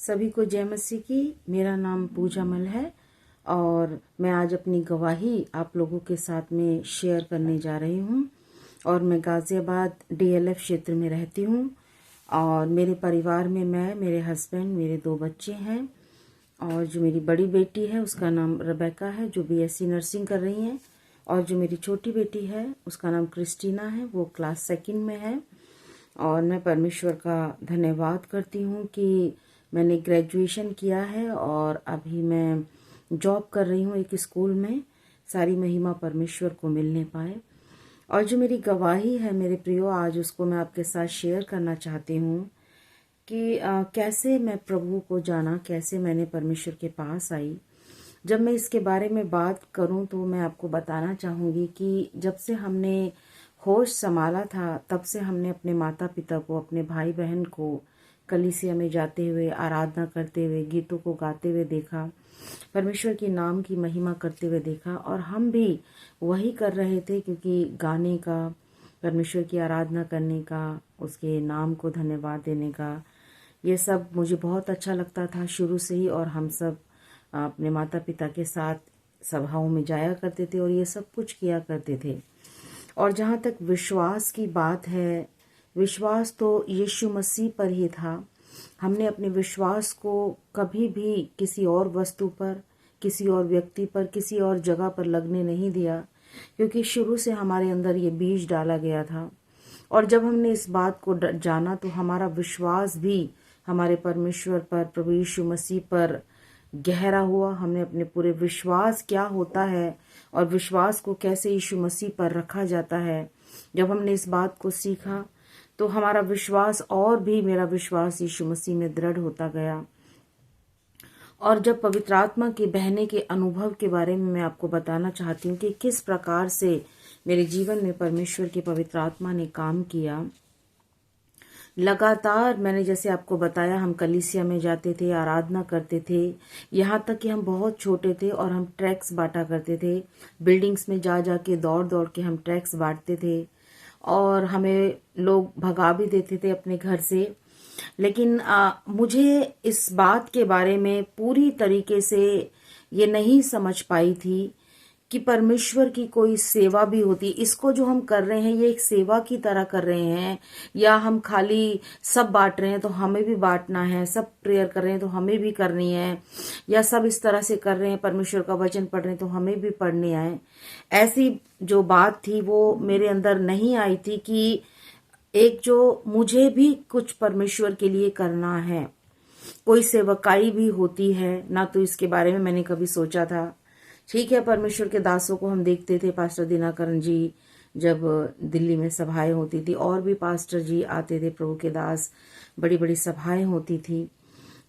सभी को जय मसीह की। मेरा नाम पूजा मल है और मैं आज अपनी गवाही आप लोगों के साथ में शेयर करने जा रही हूँ। और मैं गाजियाबाद DLF क्षेत्र में रहती हूँ और मेरे परिवार में मैं, मेरे हस्बैंड, मेरे 2 बच्चे हैं और जो मेरी बड़ी बेटी है उसका नाम रेबेका है जो BSc नर्सिंग कर रही हैं, और जो मेरी छोटी बेटी है उसका नाम क्रिस्टीना है, वो क्लास 2 में है। और मैं परमेश्वर का धन्यवाद करती हूँ कि मैंने ग्रेजुएशन किया है और अभी मैं जॉब कर रही हूँ एक स्कूल में। सारी महिमा परमेश्वर को मिलने पाए। और जो मेरी गवाही है मेरे प्रियो, आज उसको मैं आपके साथ शेयर करना चाहती हूँ कि कैसे मैं प्रभु को जाना, कैसे मैंने परमेश्वर के पास आई। जब मैं इसके बारे में बात करूं तो मैं आपको बताना चाहूँगी कि जब से हमने होश संभाला था तब से हमने अपने माता पिता को, अपने भाई बहन को कलीसिया में जाते हुए, आराधना करते हुए, गीतों को गाते हुए देखा, परमेश्वर के नाम की महिमा करते हुए देखा। और हम भी वही कर रहे थे, क्योंकि गाने का, परमेश्वर की आराधना करने का, उसके नाम को धन्यवाद देने का, ये सब मुझे बहुत अच्छा लगता था शुरू से ही। और हम सब अपने माता पिता के साथ सभाओं में जाया करते थे और ये सब कुछ किया करते थे। और जहाँ तक विश्वास की बात है, विश्वास तो यीशु मसीह पर ही था। हमने अपने विश्वास को कभी भी किसी और वस्तु पर, किसी और व्यक्ति पर, किसी और जगह पर लगने नहीं दिया, क्योंकि शुरू से हमारे अंदर ये बीज डाला गया था। और जब हमने इस बात को जाना तो हमारा विश्वास भी हमारे परमेश्वर पर, प्रभु यीशु मसीह पर गहरा हुआ। हमने अपने पूरे विश्वास क्या होता है और विश्वास को कैसे यीशु मसीह पर रखा जाता है, जब हमने इस बात को सीखा तो हमारा विश्वास और भी, मेरा विश्वास यीशु मसीह में दृढ़ होता गया। और जब पवित्र आत्मा के बहने के अनुभव के बारे में मैं आपको बताना चाहती हूँ कि किस प्रकार से मेरे जीवन में परमेश्वर की पवित्र आत्मा ने काम किया। लगातार मैंने जैसे आपको बताया, हम कलीसिया में जाते थे, आराधना करते थे, यहाँ तक कि हम बहुत छोटे थे और हम ट्रैक्स बांटा करते थे। बिल्डिंग्स में जा जा के, दौड़ दौड़ के हम ट्रैक्स बांटते थे और हमें लोग भगा भी देते थे अपने घर से। लेकिन मुझे इस बात के बारे में पूरी तरीके से ये नहीं समझ पाई थी कि परमेश्वर की कोई सेवा भी होती। इसको जो हम कर रहे हैं ये एक सेवा की तरह कर रहे हैं, या हम खाली सब बांट रहे हैं तो हमें भी बांटना है, सब प्रेयर कर रहे हैं तो हमें भी करनी है, या सब इस तरह से कर रहे हैं, परमेश्वर का वचन पढ़ रहे हैं तो हमें भी पढ़ने है। ऐसी जो बात थी वो मेरे अंदर नहीं आई थी कि एक जो मुझे भी कुछ परमेश्वर के लिए करना है, कोई सेवकाई भी होती है ना। तो इसके बारे में मैंने कभी सोचा था। ठीक है, परमेश्वर के दासों को हम देखते थे, पास्टर दिनाकरण जी जब दिल्ली में सभाएं होती थी, और भी पास्टर जी आते थे, प्रभु के दास, बड़ी बड़ी सभाएं होती थी।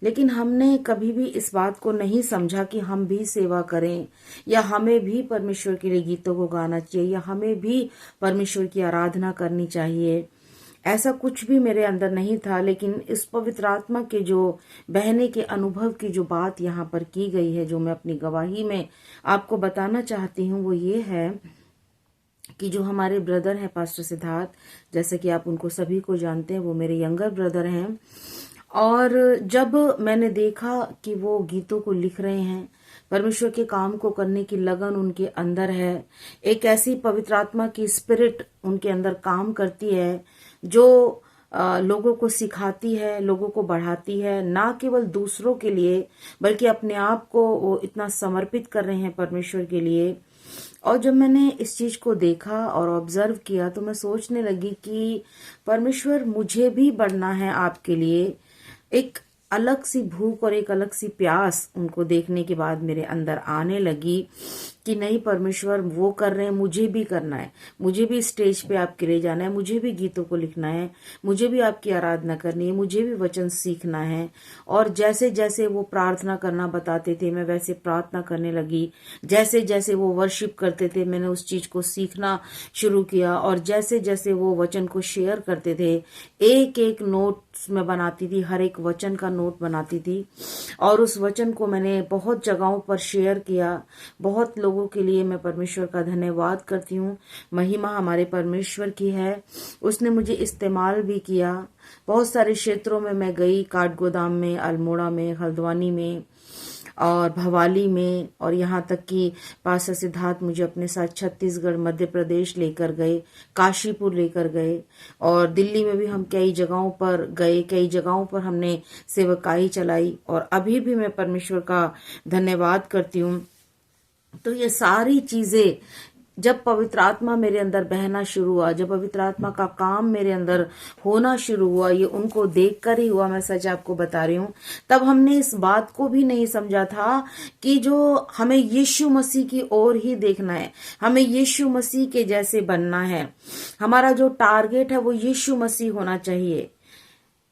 लेकिन हमने कभी भी इस बात को नहीं समझा कि हम भी सेवा करें, या हमें भी परमेश्वर के लिए गीतों को गाना चाहिए, या हमें भी परमेश्वर की आराधना करनी चाहिए। ऐसा कुछ भी मेरे अंदर नहीं था। लेकिन इस पवित्र आत्मा के जो बहने के अनुभव की जो बात यहाँ पर की गई है, जो मैं अपनी गवाही में आपको बताना चाहती हूँ, वो ये है कि जो हमारे ब्रदर हैं पास्टर सिद्धार्थ, जैसे कि आप उनको सभी को जानते हैं, वो मेरे यंगर ब्रदर हैं। और जब मैंने देखा कि वो गीतों को लिख रहे हैं, परमेश्वर के काम को करने की लगन उनके अंदर है, एक ऐसी पवित्र आत्मा की स्पिरिट उनके अंदर काम करती है जो लोगों को सिखाती है, लोगों को बढ़ाती है, ना केवल दूसरों के लिए बल्कि अपने आप को वो इतना समर्पित कर रहे हैं परमेश्वर के लिए। और जब मैंने इस चीज को देखा और ऑब्जर्व किया तो मैं सोचने लगी कि परमेश्वर, मुझे भी बढ़ना है आपके लिए। एक अलग सी भूख और एक अलग सी प्यास उनको देखने के बाद मेरे अंदर आने लगी कि नहीं परमेश्वर, वो कर रहे हैं, मुझे भी करना है, मुझे भी स्टेज पे आपके लिए जाना है, मुझे भी गीतों को लिखना है, मुझे भी आपकी आराधना करनी है, मुझे भी वचन सीखना है। और जैसे जैसे वो प्रार्थना करना बताते थे मैं वैसे प्रार्थना करने लगी। जैसे जैसे वो वर्शिप करते थे मैंने उस चीज को सीखना शुरू किया। और जैसे जैसे वो वचन को शेयर करते थे, एक एक नोट्स में बनाती थी, हर एक वचन का नोट बनाती थी। और उस वचन को मैंने बहुत जगहों पर शेयर किया, बहुत लोगों लोगों के लिए मैं परमेश्वर का धन्यवाद करती हूँ। महिमा हमारे परमेश्वर की है। उसने मुझे इस्तेमाल भी किया। बहुत सारे क्षेत्रों में मैं गई, काठगोदाम में, अल्मोड़ा में, हल्द्वानी में और भवाली में, और यहाँ तक कि पास्टर सिद्धार्थ मुझे अपने साथ छत्तीसगढ़, मध्य प्रदेश लेकर गए, काशीपुर लेकर गए, और दिल्ली में भी हम कई जगहों पर गए, कई जगहों पर हमने सेवकाई चलाई, और अभी भी मैं परमेश्वर का धन्यवाद करती हूँ। तो ये सारी चीजें जब पवित्र आत्मा मेरे अंदर बहना शुरू हुआ, जब पवित्र आत्मा का काम मेरे अंदर होना शुरू हुआ, ये उनको देखकर ही हुआ, मैं सच आपको बता रही हूँ। तब हमने इस बात को भी नहीं समझा था कि जो हमें यीशु मसीह की ओर ही देखना है, हमें यीशु मसीह के जैसे बनना है। हमारा जो टारगेट है वो यीशु मसीह होना चाहिए।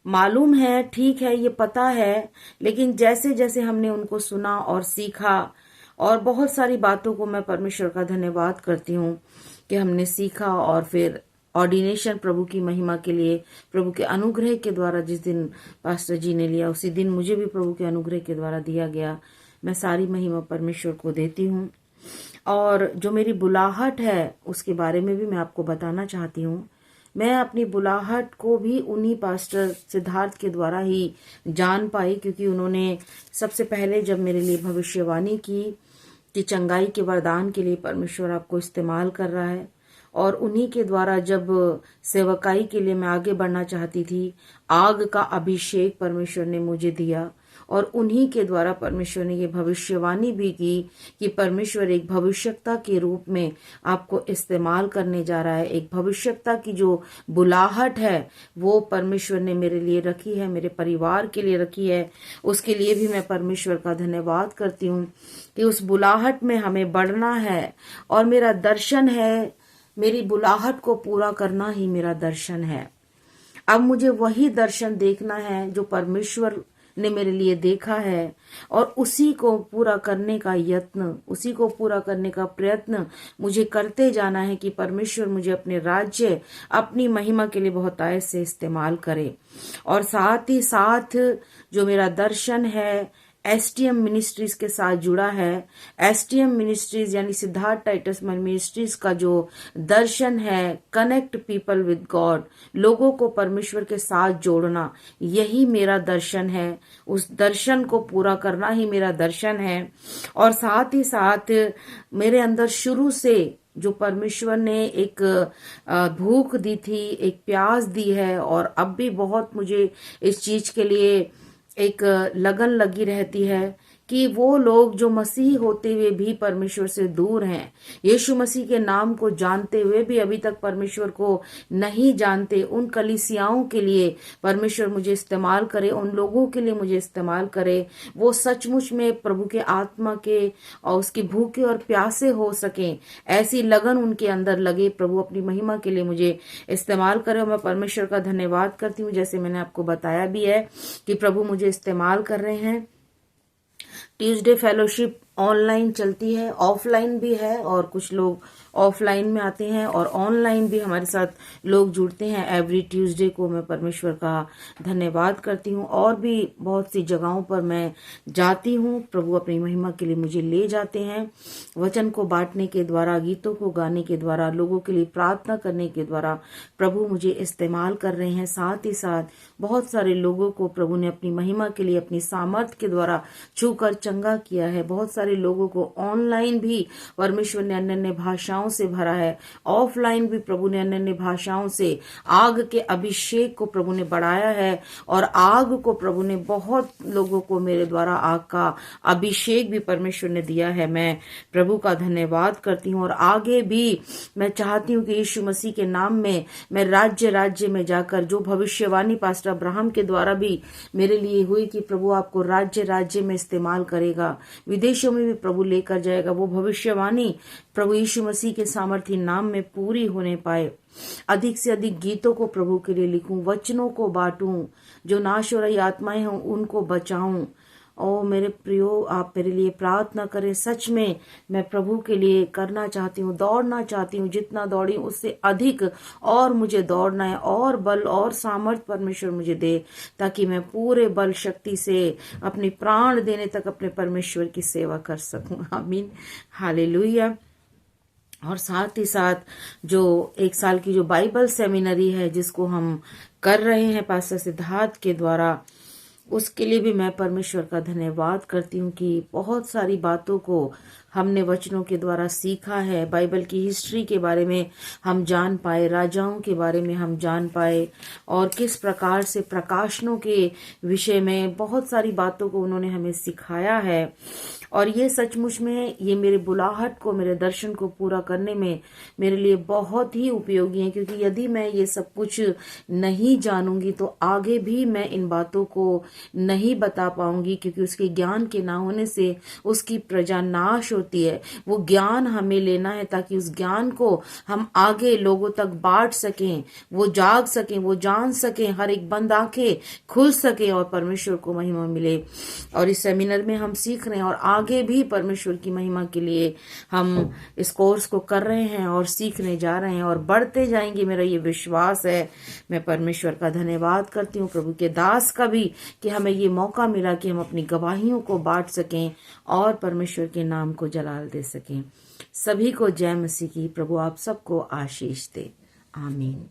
मालूम है, ठीक है, ये पता है, लेकिन जैसे जैसे हमने उनको सुना और सीखा, और बहुत सारी बातों को मैं परमेश्वर का धन्यवाद करती हूँ कि हमने सीखा, और फिर ऑर्डिनेशन प्रभु की महिमा के लिए, प्रभु के अनुग्रह के द्वारा जिस दिन पास्टर जी ने लिया, उसी दिन मुझे भी प्रभु के अनुग्रह के द्वारा दिया गया। मैं सारी महिमा परमेश्वर को देती हूँ। और जो मेरी बुलाहट है उसके बारे में भी मैं आपको बताना चाहती हूँ। मैं अपनी बुलाहट को भी उन्हीं पास्टर सिद्धार्थ के द्वारा ही जान पाई, क्योंकि उन्होंने सबसे पहले जब मेरे लिए भविष्यवाणी की कि चंगाई के वरदान के लिए परमेश्वर आपको इस्तेमाल कर रहा है, और उन्हीं के द्वारा जब सेवकाई के लिए मैं आगे बढ़ना चाहती थी, आग का अभिषेक परमेश्वर ने मुझे दिया, और उन्हीं के द्वारा परमेश्वर ने ये भविष्यवाणी भी की कि परमेश्वर एक भविष्यता के रूप में आपको इस्तेमाल करने जा रहा है। एक भविष्यता की जो बुलाहट है वो परमेश्वर ने मेरे लिए रखी है, मेरे परिवार के लिए रखी है। उसके लिए भी मैं परमेश्वर का धन्यवाद करती हूँ कि उस बुलाहट में हमें बढ़ना है, और मेरा दर्शन है, मेरी बुलाहट को पूरा करना ही मेरा दर्शन है। अब मुझे वही दर्शन देखना है जो परमेश्वर ने मेरे लिए देखा है, और उसी को पूरा करने का यत्न, उसी को पूरा करने का प्रयत्न मुझे करते जाना है कि परमेश्वर मुझे अपने राज्य, अपनी महिमा के लिए बहुत आयत से इस्तेमाल करे। और साथ ही साथ जो मेरा दर्शन है एसटीएम मिनिस्ट्रीज के साथ जुड़ा है। एसटीएम मिनिस्ट्रीज यानी सिद्धार्थ टाइटस मिनिस्ट्रीज का जो दर्शन है, कनेक्ट पीपल विद गॉड, लोगों को परमेश्वर के साथ जोड़ना, यही मेरा दर्शन है। उस दर्शन को पूरा करना ही मेरा दर्शन है। और साथ ही साथ मेरे अंदर शुरू से जो परमेश्वर ने एक भूख दी थी, एक प्यास दी है, और अब भी बहुत मुझे इस चीज के लिए एक लगन लगी रहती है कि वो लोग जो मसीह होते हुए भी परमेश्वर से दूर हैं, यीशु मसीह के नाम को जानते हुए भी अभी तक परमेश्वर को नहीं जानते, उन कलीसियाओं के लिए परमेश्वर मुझे इस्तेमाल करे, उन लोगों के लिए मुझे इस्तेमाल करे। वो सचमुच में प्रभु के आत्मा के और उसकी भूखे और प्यासे हो सकें, ऐसी लगन उनके अंदर लगे, प्रभु अपनी महिमा के लिए मुझे इस्तेमाल करे। और मैं परमेश्वर का धन्यवाद करती हूँ, जैसे मैंने आपको बताया भी है कि प्रभु मुझे इस्तेमाल कर रहे हैं। ट्यूसडे फेलोशिप ऑनलाइन चलती है, ऑफलाइन भी है, और कुछ लोग ऑफलाइन में आते हैं और ऑनलाइन भी हमारे साथ लोग जुड़ते हैं एवरी ट्यूसडे को। मैं परमेश्वर का धन्यवाद करती हूँ। और भी बहुत सी जगहों पर मैं जाती हूँ, प्रभु अपनी महिमा के लिए मुझे ले जाते हैं, वचन को बांटने के द्वारा, गीतों को गाने के द्वारा, लोगों के लिए प्रार्थना करने के द्वारा प्रभु मुझे इस्तेमाल कर रहे हैं। साथ ही साथ बहुत सारे लोगों को प्रभु ने अपनी महिमा के लिए अपनी सामर्थ के द्वारा छूकर चंगा किया है। बहुत सारे लोगों को ऑनलाइन भी परमेश्वर ने अन्य अन्य भाषाओं से भरा है, ऑफलाइन भी प्रभु ने अन्य अन्य भाषाओं से आग के अभिषेक को प्रभु ने बढ़ाया है, और आग को प्रभु ने बहुत लोगों को मेरे द्वारा आग का अभिषेक भी परमेश्वर ने दिया है। मैं प्रभु का धन्यवाद करती हूँ। और आगे भी मैं चाहती हूँ कि यीशु मसीह के नाम में मैं राज्य राज्य में जाकर, जो भविष्यवाणी पास्टर अब्राहम के द्वारा भी मेरे लिए हुई कि प्रभु आपको राज्य राज्य में इस्तेमाल करेगा, विदेशों में भी प्रभु लेकर जाएगा, वो भविष्यवाणी प्रभु यीशु मसीह के सामर्थी नाम में पूरी होने पाए। अधिक से अधिक गीतों को प्रभु के लिए लिखूं, वचनों को बांटूं, जो नाश हो रही आत्माएं हों उनको बचाऊं, ओ मेरे प्रियो, आप मेरे लिए प्रार्थना करें। सच में मैं प्रभु के लिए करना चाहती हूँ, दौड़ना चाहती हूँ, जितना दौड़ी उससे अधिक और मुझे दौड़ना है, और बल और सामर्थ परमेश्वर मुझे दे, ताकि मैं पूरे बल शक्ति से अपनी प्राण देने तक अपने परमेश्वर की सेवा कर सकूं। आमीन, हालेलुया। और साथ ही साथ जो 1 साल की जो बाइबल सेमिनरी है जिसको हम कर रहे हैं पास्टर सिद्धार्थ के द्वारा, उसके लिए भी मैं परमेश्वर का धन्यवाद करती हूँ कि बहुत सारी बातों को हमने वचनों के द्वारा सीखा है। बाइबल की हिस्ट्री के बारे में हम जान पाए, राजाओं के बारे में हम जान पाए, और किस प्रकार से प्रकाशनों के विषय में बहुत सारी बातों को उन्होंने हमें सिखाया है। और ये सचमुच में ये मेरे बुलाहट को, मेरे दर्शन को पूरा करने में मेरे लिए बहुत ही उपयोगी है, क्योंकि यदि मैं ये सब कुछ नहीं जानूंगी तो आगे भी मैं इन बातों को नहीं बता पाऊंगी, क्योंकि उसके ज्ञान के ना होने से उसकी प्रजा नाश होती है। वो ज्ञान हमें लेना है ताकि उस ज्ञान को हम आगे लोगों तक बांट सकें, वो जाग सकें, वो जान सकें, हर एक बंद आंखें खुल सके और परमेश्वर को महिमा मिले। और इस सेमिनार में हम सीख रहे हैं और आगे भी परमेश्वर की महिमा के लिए हम इस कोर्स को कर रहे हैं और सीखने जा रहे हैं और बढ़ते जाएंगे, मेरा ये विश्वास है। मैं परमेश्वर का धन्यवाद करती हूँ, प्रभु के दास का भी, कि हमें ये मौका मिला कि हम अपनी गवाहियों को बांट सकें और परमेश्वर के नाम को जलाल दे सकें। सभी को जय मसीह की। प्रभु आप सबको आशीष दे। आमीन।